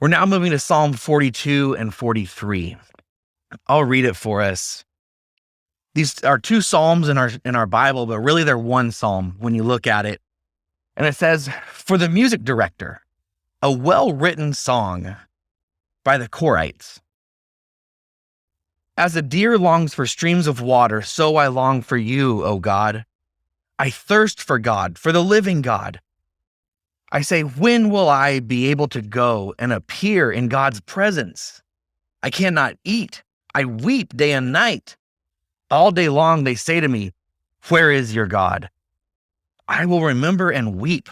We're now moving to Psalm 42 and 43. I'll read it for us. These are two psalms in our Bible, but really they're one psalm when you look at it. And it says, "For the music director, a well-written song by the Korites. As a deer longs for streams of water, so I long for you, O God. I thirst for God, for the living God. I say, when will I be able to go and appear in God's presence? I cannot eat. I weep day and night. All day long they say to me, where is your God? I will remember and weep.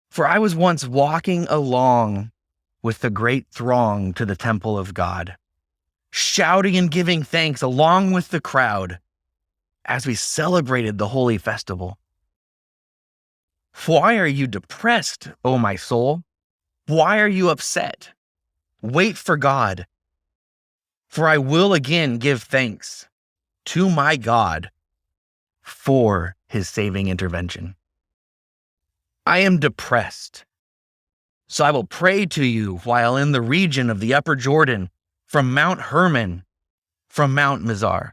For I was once walking along with the great throng to the temple of God, shouting and giving thanks along with the crowd as we celebrated the holy festival. Why are you depressed, O my soul? Why are you upset? Wait for God, for I will again give thanks to my God for his saving intervention. I am depressed, so I will pray to you while in the region of the upper Jordan, from Mount Hermon, from Mount Mizar.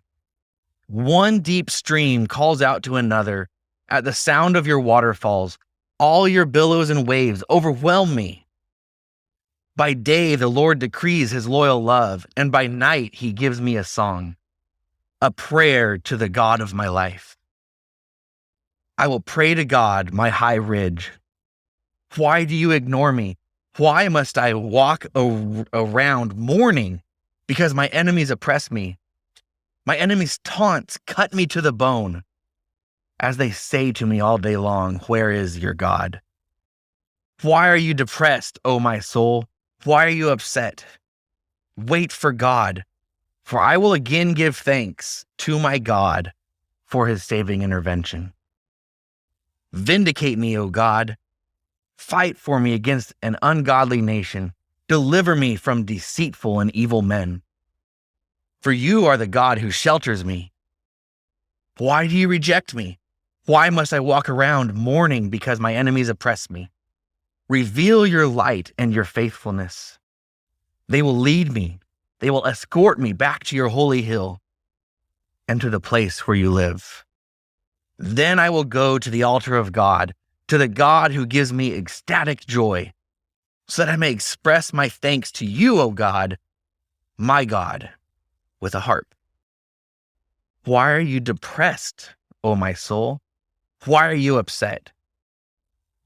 One deep stream calls out to another at the sound of your waterfalls. All your billows and waves overwhelm me. By day, the Lord decrees his loyal love, and by night, he gives me a song, a prayer to the God of my life. I will pray to God, my high ridge. Why do you ignore me? Why must I walk around mourning because my enemies oppress me? My enemies' taunts cut me to the bone as they say to me all day long, where is your God? Why are you depressed, O my soul? Why are you upset? Wait for God, for I will again give thanks to my God for his saving intervention. Vindicate me, O God. Fight for me against an ungodly nation. Deliver me from deceitful and evil men. For you are the God who shelters me. Why do you reject me? Why must I walk around mourning because my enemies oppress me? Reveal your light and your faithfulness. They will lead me. They will escort me back to your holy hill and to the place where you live. Then I will go to the altar of God, to the God who gives me ecstatic joy, so that I may express my thanks to you, O God, my God, with a harp. Why are you depressed, O my soul? Why are you upset?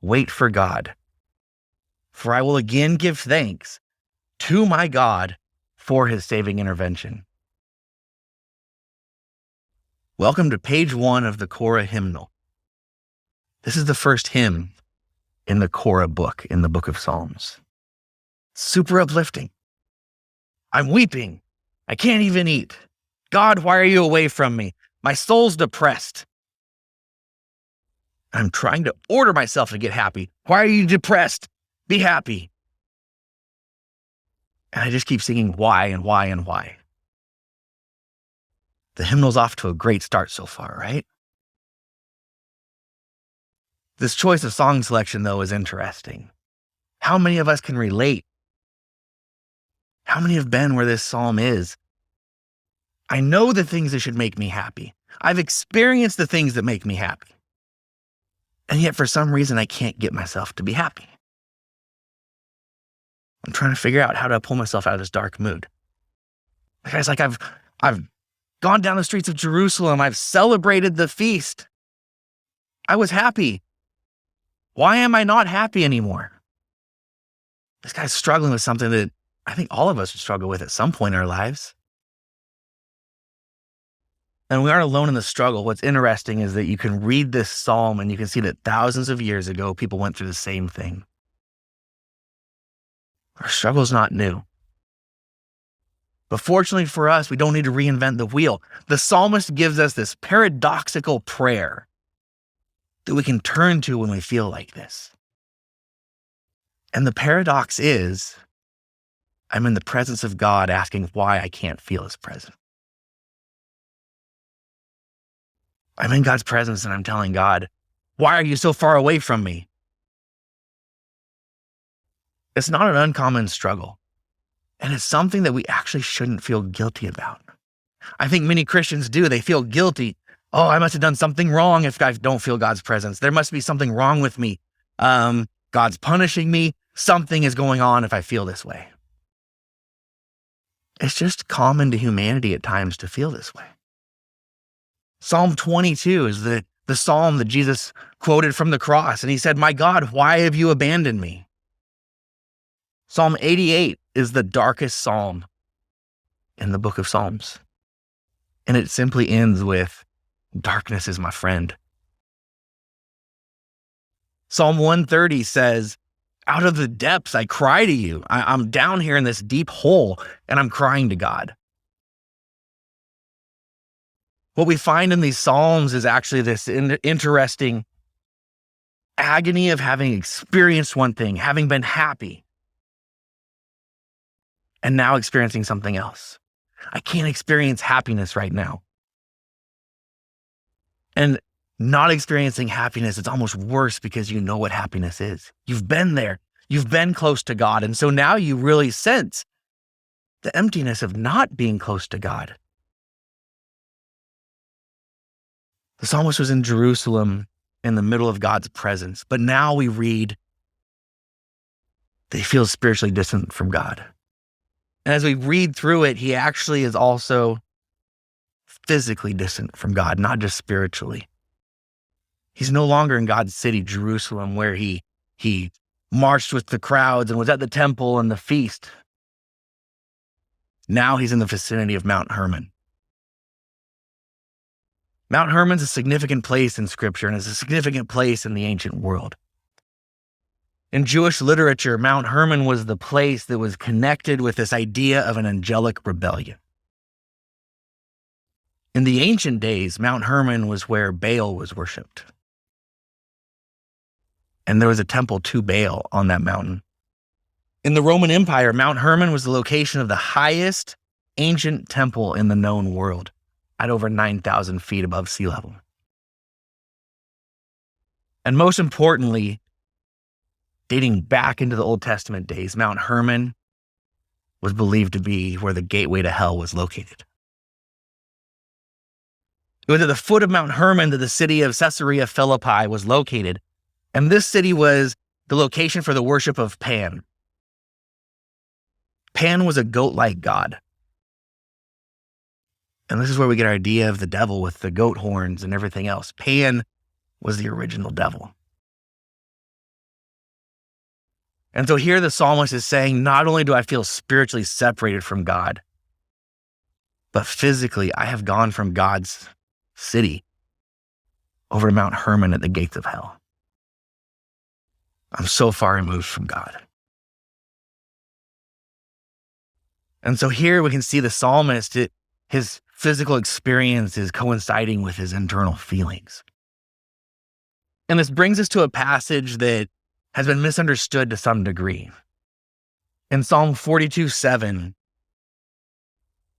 Wait for God, for I will again give thanks to my God for his saving intervention. Welcome to page 1 of the Korah hymnal. This is the first hymn in the Korah book, in the book of Psalms. Super uplifting. I'm weeping. I can't even eat. God, why are you away from me? My soul's depressed. I'm trying to order myself to get happy. Why are you depressed? Be happy. And I just keep singing why and why and why. The hymnal's off to a great start so far, right? This choice of song selection, though, is interesting. How many of us can relate? How many have been where this psalm is? I know the things that should make me happy. I've experienced the things that make me happy. And yet, for some reason, I can't get myself to be happy. I'm trying to figure out how to pull myself out of this dark mood. It's like I've gone down the streets of Jerusalem. I've celebrated the feast. I was happy. Why am I not happy anymore? This guy's struggling with something that I think all of us would struggle with at some point in our lives. And we aren't alone in the struggle. What's interesting is that you can read this psalm and you can see that thousands of years ago, people went through the same thing. Our struggle's not new. But fortunately for us, we don't need to reinvent the wheel. The psalmist gives us this paradoxical prayer that we can turn to when we feel like this. And the paradox is, I'm in the presence of God asking why I can't feel his presence. I'm in God's presence and I'm telling God, why are you so far away from me? It's not an uncommon struggle. And it's something that we actually shouldn't feel guilty about. I think many Christians do. They feel guilty. Oh, I must have done something wrong if I don't feel God's presence. There must be something wrong with me. God's punishing me. Something is going on if I feel this way. It's just common to humanity at times to feel this way. Psalm 22 is the psalm that Jesus quoted from the cross. And he said, "My God, why have you abandoned me?" Psalm 88 is the darkest psalm in the book of Psalms. And it simply ends with, "Darkness is my friend." Psalm 130 says, "Out of the depths I cry to you." I'm down here in this deep hole and I'm crying to God. What we find in these Psalms is actually this interesting agony of having experienced one thing, having been happy, and now experiencing something else. I can't experience happiness right now. And not experiencing happiness, it's almost worse because you know what happiness is. You've been there. You've been close to God. And so now you really sense the emptiness of not being close to God. The psalmist was in Jerusalem in the middle of God's presence, but now we read that he feels spiritually distant from God. And as we read through it, he actually is also physically distant from God, not just spiritually. He's no longer in God's city, Jerusalem, where he marched with the crowds and was at the temple and the feast. Now he's in the vicinity of Mount Hermon. Mount Hermon's a significant place in Scripture and is a significant place in the ancient world. In Jewish literature, Mount Hermon was the place that was connected with this idea of an angelic rebellion. In the ancient days, Mount Hermon was where Baal was worshipped. And there was a temple to Baal on that mountain. In the Roman Empire, Mount Hermon was the location of the highest ancient temple in the known world, at over 9,000 feet above sea level. And most importantly, dating back into the Old Testament days, Mount Hermon was believed to be where the gateway to hell was located. It was at the foot of Mount Hermon that the city of Caesarea Philippi was located. And this city was the location for the worship of Pan. Pan was a goat-like god. And this is where we get our idea of the devil with the goat horns and everything else. Pan was the original devil. And so here the psalmist is saying, not only do I feel spiritually separated from God, but physically I have gone from God's city over to Mount Hermon at the gates of hell. I'm so far removed from God. And so here we can see the psalmist, his physical experience is coinciding with his internal feelings. And this brings us to a passage that has been misunderstood to some degree. In Psalm 42:7,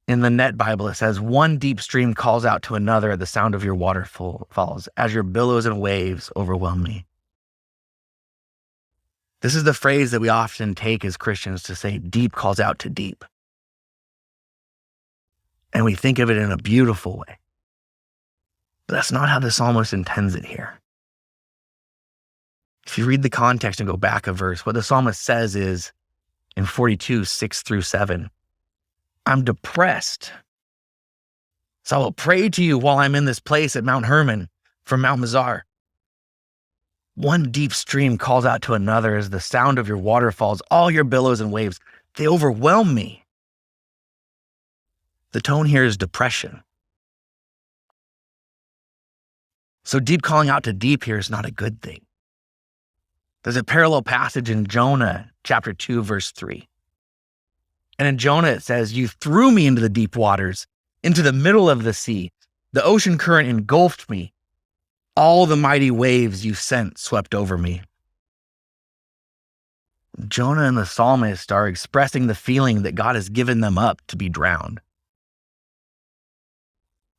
in the Net Bible, it says, "One deep stream calls out to another at the sound of your waterfalls, as your billows and waves overwhelm me." This is the phrase that we often take as Christians to say, deep calls out to deep. And we think of it in a beautiful way. But that's not how the psalmist intends it here. If you read the context and go back a verse, what the psalmist says is, in 42:6-7, "I'm depressed. So I will pray to you while I'm in this place at Mount Hermon from Mount Mizar. One deep stream calls out to another as the sound of your waterfalls, all your billows and waves, they overwhelm me." The tone here is depression. So deep calling out to deep here is not a good thing. There's a parallel passage in Jonah chapter 2, verse 3. And in Jonah it says, "You threw me into the deep waters, into the middle of the sea. The ocean current engulfed me. All the mighty waves you sent swept over me." Jonah and the psalmist are expressing the feeling that God has given them up to be drowned.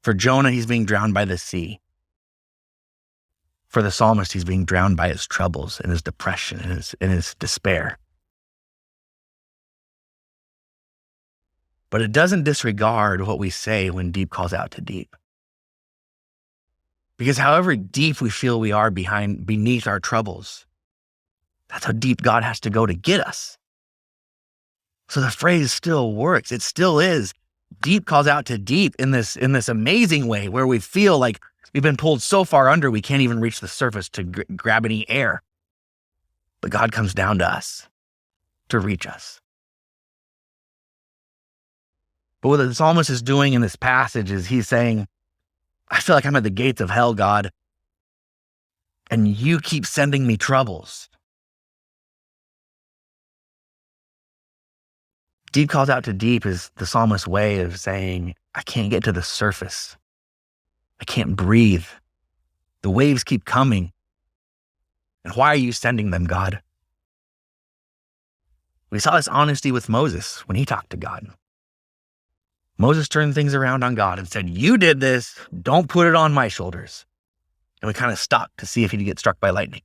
For Jonah, he's being drowned by the sea. For the psalmist, he's being drowned by his troubles and his depression and his despair. but it doesn't disregard what we say when deep calls out to deep. Because however deep we feel we are beneath our troubles, that's how deep God has to go to get us. So the phrase still works. It still is. Deep calls out to deep in this amazing way where we feel like we've been pulled so far under we can't even reach the surface to grab any air. But God comes down to us to reach us. But what the psalmist is doing in this passage is he's saying, I feel like I'm at the gates of hell, God, and you keep sending me troubles. Deep calls out to deep is the psalmist's way of saying, I can't get to the surface. I can't breathe. The waves keep coming. And why are you sending them, God? We saw this honesty with Moses when he talked to God. Moses turned things around on God and said, you did this. Don't put it on my shoulders. And we kind of stopped to see if he'd get struck by lightning.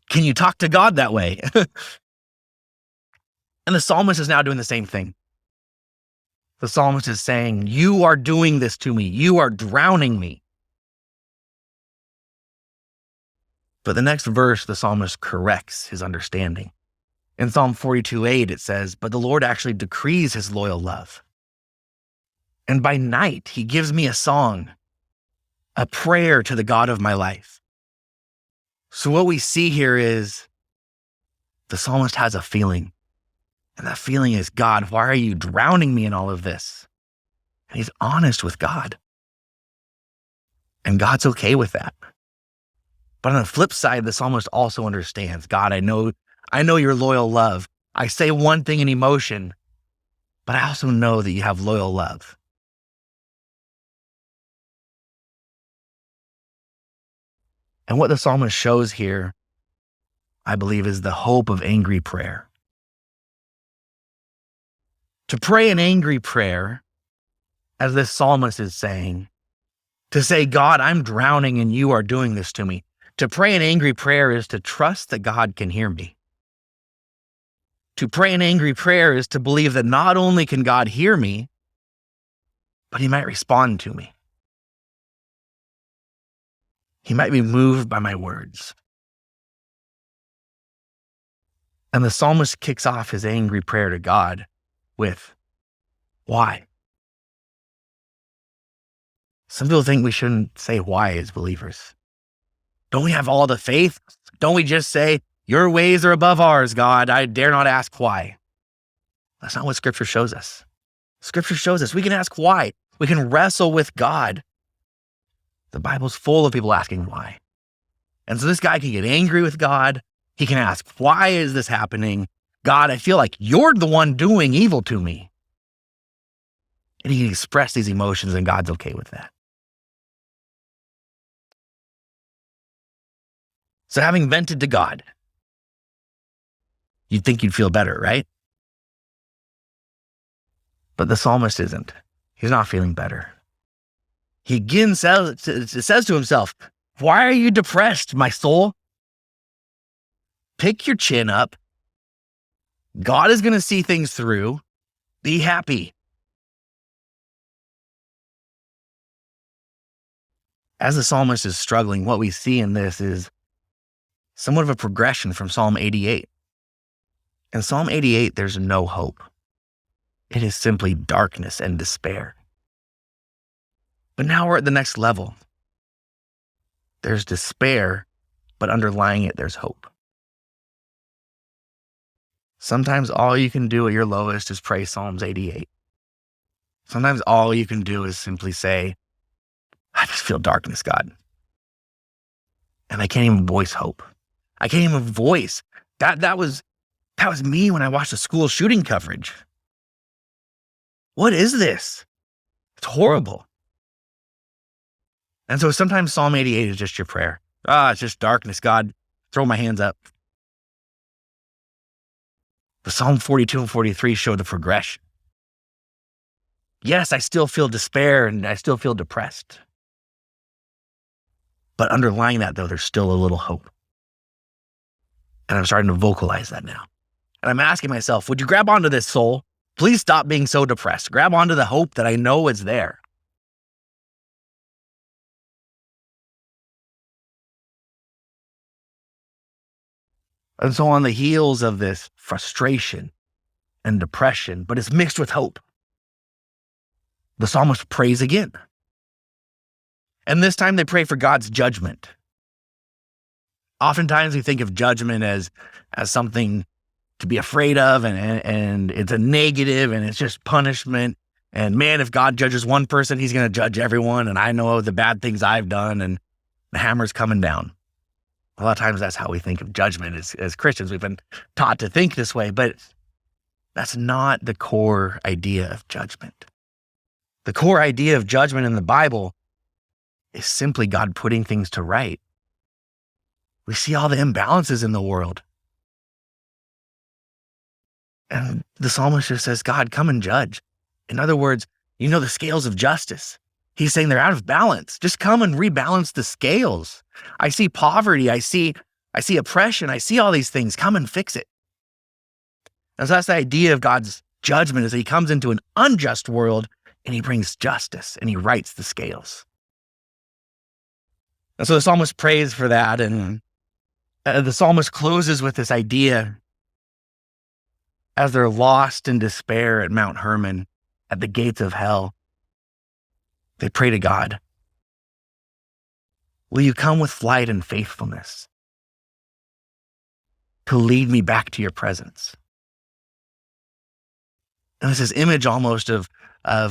Can you talk to God that way? And the psalmist is now doing the same thing. The psalmist is saying, you are doing this to me. You are drowning me. But the next verse, the psalmist corrects his understanding. In Psalm 42:8, it says, but the Lord actually decrees his loyal love. And by night, he gives me a song, a prayer to the God of my life. So what we see here is the psalmist has a feeling. And that feeling is, God, why are you drowning me in all of this? And he's honest with God. And God's okay with that. But on the flip side, the psalmist also understands, God, I know your loyal love. I say one thing in emotion, but I also know that you have loyal love. And what the psalmist shows here, I believe, is the hope of angry prayer. To pray an angry prayer, as this psalmist is saying, to say, God, I'm drowning and you are doing this to me. To pray an angry prayer is to trust that God can hear me. To pray an angry prayer is to believe that not only can God hear me, but he might respond to me. He might be moved by my words. And the psalmist kicks off his angry prayer to God with, why? Some people think we shouldn't say why as believers. Don't we have all the faith? Don't we just say, your ways are above ours, God. I dare not ask why. That's not what Scripture shows us. Scripture shows us we can ask why. We can wrestle with God. The Bible's full of people asking why. And so this guy can get angry with God. He can ask, why is this happening? God, I feel like you're the one doing evil to me. And he can express these emotions and God's okay with that. So having vented to God, you'd think you'd feel better, right? But the psalmist isn't. He's not feeling better. He again says to himself, why are you depressed, my soul? Pick your chin up. God is going to see things through. Be happy. As the psalmist is struggling, what we see in this is somewhat of a progression from Psalm 88. In Psalm 88, there's no hope. It is simply darkness and despair. But now we're at the next level. There's despair, but underlying it, there's hope. Sometimes all you can do at your lowest is pray Psalms 88. Sometimes all you can do is simply say, I just feel darkness, God. And I can't even voice hope. I can't even voice. That was me when I watched the school shooting coverage. What is this? It's horrible. And so sometimes Psalm 88 is just your prayer. It's just darkness, God. Throw my hands up. But Psalm 42 and 43 show the progression. Yes, I still feel despair and I still feel depressed. But underlying that, though, there's still a little hope. And I'm starting to vocalize that now. And I'm asking myself, would you grab onto this, soul? Please stop being so depressed. Grab onto the hope that I know is there. And so on the heels of this frustration and depression, but it's mixed with hope, the psalmist prays again. And this time they pray for God's judgment. Oftentimes we think of judgment as something to be afraid of, and it's a negative, and it's just punishment. And man, if God judges one person, he's going to judge everyone. And I know the bad things I've done, and the hammer's coming down. A lot of times that's how we think of judgment as Christians. We've been taught to think this way, but that's not the core idea of judgment. The core idea of judgment in the Bible is simply God putting things to right. We see all the imbalances in the world. And the psalmist just says, God, come and judge. In other words, the scales of justice. He's saying they're out of balance. Just come and rebalance the scales. I see poverty. I see oppression. I see all these things. Come and fix it. And so that's the idea of God's judgment, is that he comes into an unjust world and he brings justice and he rights the scales. And so the psalmist prays for that. And the psalmist closes with this idea as they're lost in despair at Mount Hermon, at the gates of hell. They pray to God, will you come with light and faithfulness to lead me back to your presence? And it's this image almost of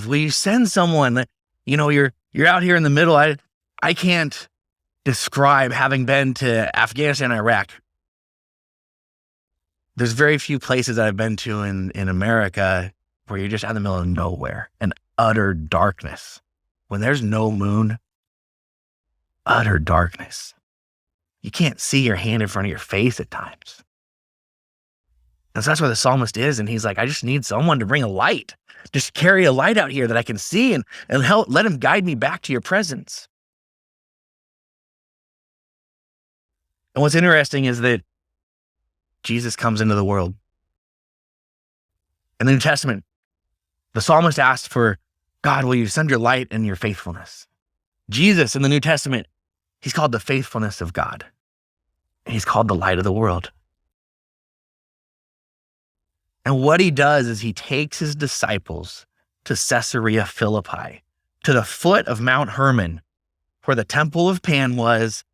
will you send someone, you're out here in the middle. I can't describe having been to Afghanistan and Iraq. There's very few places that I've been to in America where you're just out in the middle of nowhere and utter darkness. When there's no moon, utter darkness. You can't see your hand in front of your face at times. And so that's where the psalmist is. And he's like, I just need someone to bring a light. Just carry a light out here that I can see and help let him guide me back to your presence. And what's interesting is that Jesus comes into the world. In the New Testament, the psalmist asked for, God, will you send your light and your faithfulness? Jesus in the New Testament, he's called the faithfulness of God. And he's called the light of the world. And what he does is he takes his disciples to Caesarea Philippi, to the foot of Mount Hermon, where the temple of Pan was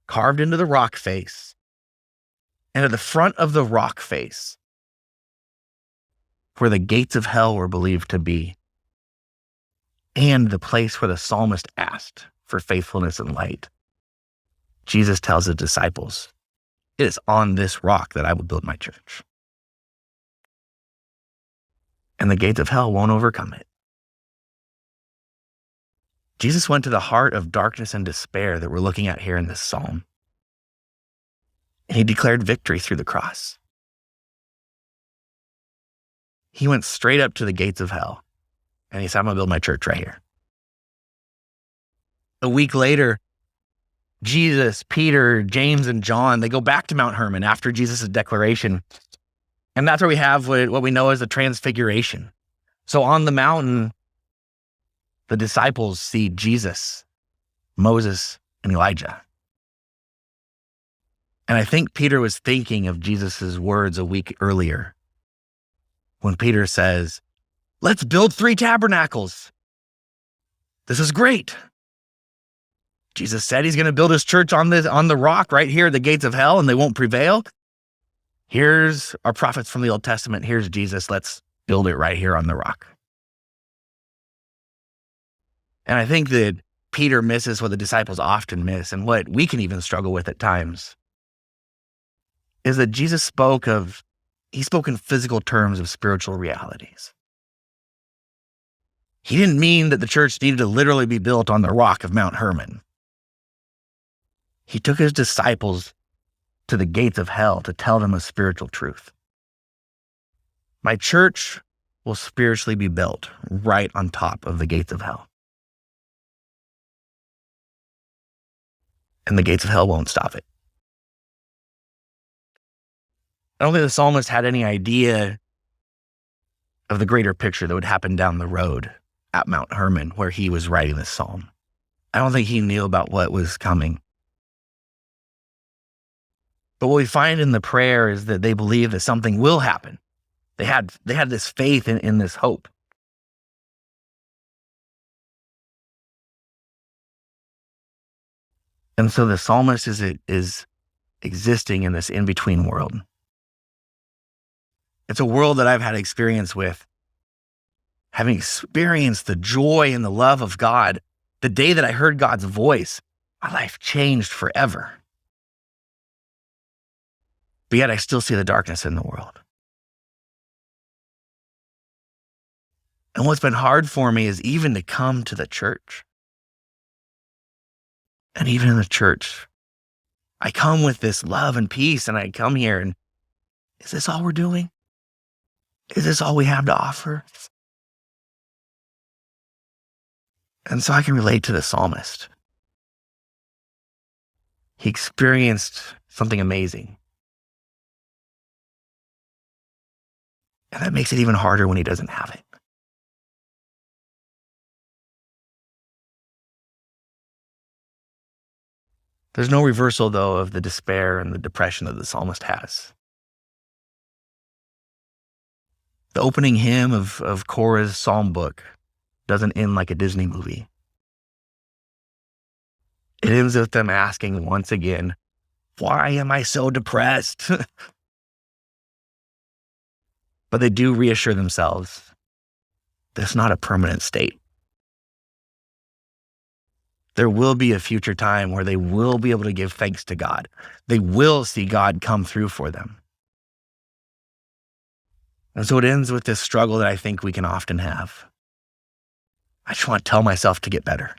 carved into the rock face. And at the front of the rock face, where the gates of hell were believed to be, and the place where the psalmist asked for faithfulness and light, Jesus tells his disciples, it is on this rock that I will build my church. And the gates of hell won't overcome it. Jesus went to the heart of darkness and despair that we're looking at here in this psalm. And he declared victory through the cross. He went straight up to the gates of hell. And he said, I'm going to build my church right here. A week later, Jesus, Peter, James, and John, they go back to Mount Hermon after Jesus' declaration. And that's where we have what we know as the transfiguration. So on the mountain, the disciples see Jesus, Moses, and Elijah. And I think Peter was thinking of Jesus' words a week earlier when Peter says, let's build 3 tabernacles. This is great. Jesus said he's going to build his church on the rock right here at the gates of hell, and they won't prevail. Here's our prophets from the Old Testament. Here's Jesus. Let's build it right here on the rock. And I think that Peter misses what the disciples often miss, and what we can even struggle with at times, is that Jesus spoke in physical terms of spiritual realities. He didn't mean that the church needed to literally be built on the rock of Mount Hermon. He took his disciples to the gates of hell to tell them a spiritual truth. My church will spiritually be built right on top of the gates of hell. And the gates of hell won't stop it. I don't think the psalmist had any idea of the greater picture that would happen down the road at Mount Hermon, where he was writing this psalm. I don't think he knew about what was coming. But what we find in the prayer is that they believe that something will happen. They had this faith in this hope. And so the psalmist is existing in this in-between world. It's a world that I've had experience with. Having experienced the joy and the love of God, the day that I heard God's voice, my life changed forever. But yet I still see the darkness in the world. And what's been hard for me is even to come to the church. And even in the church, I come with this love and peace, and I come here and is this all we're doing? Is this all we have to offer? And so I can relate to the psalmist. He experienced something amazing. And that makes it even harder when he doesn't have it. There's no reversal, though, of the despair and the depression that the psalmist has. The opening hymn of Korah's psalm book doesn't end like a Disney movie. It ends with them asking once again, why am I so depressed? But they do reassure themselves that it's not a permanent state. There will be a future time where they will be able to give thanks to God. They will see God come through for them. And so it ends with this struggle that I think we can often have. I just want to tell myself to get better.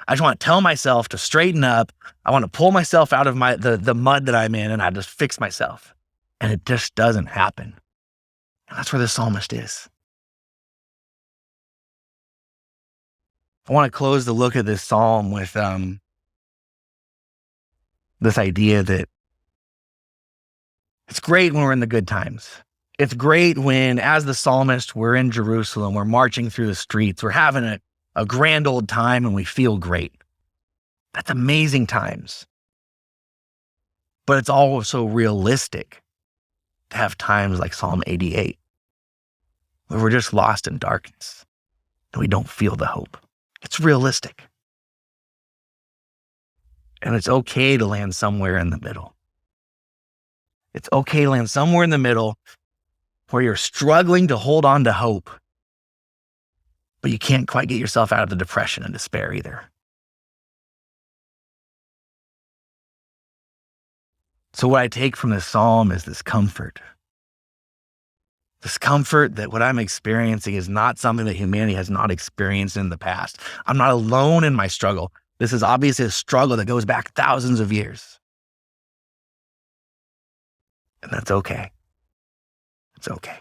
I just want to tell myself to straighten up. I want to pull myself out of the mud that I'm in, and I just fix myself. And it just doesn't happen. And that's where the psalmist is. I want to close the look at this psalm with this idea that it's great when we're in the good times. It's great when, as the psalmist, we're in Jerusalem, we're marching through the streets, we're having a grand old time and we feel great. That's amazing times. But it's also realistic to have times like Psalm 88, where we're just lost in darkness and we don't feel the hope. It's realistic. And it's okay to land somewhere in the middle. It's okay to land somewhere in the middle where you're struggling to hold on to hope, but you can't quite get yourself out of the depression and despair either. So what I take from this psalm is this comfort. This comfort that what I'm experiencing is not something that humanity has not experienced in the past. I'm not alone in my struggle. This is obviously a struggle that goes back thousands of years. And that's okay. It's okay.